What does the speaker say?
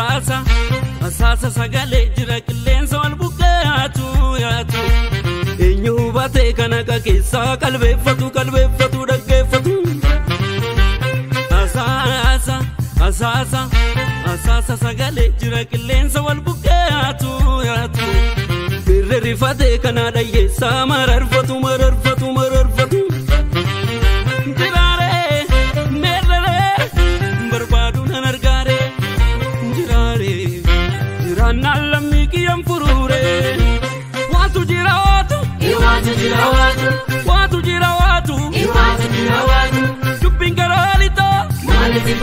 asasa sagale jira qilleensa wal buqqaatu yaatu eenyu baate kana keessa qalbeeffatu dhaggeeffatu asasa sagale jira qilleensa wal buqqaatu yaatu birre rifate kana dhayyeessa mararfatu Watu jira watu, Dubin garalito, maleti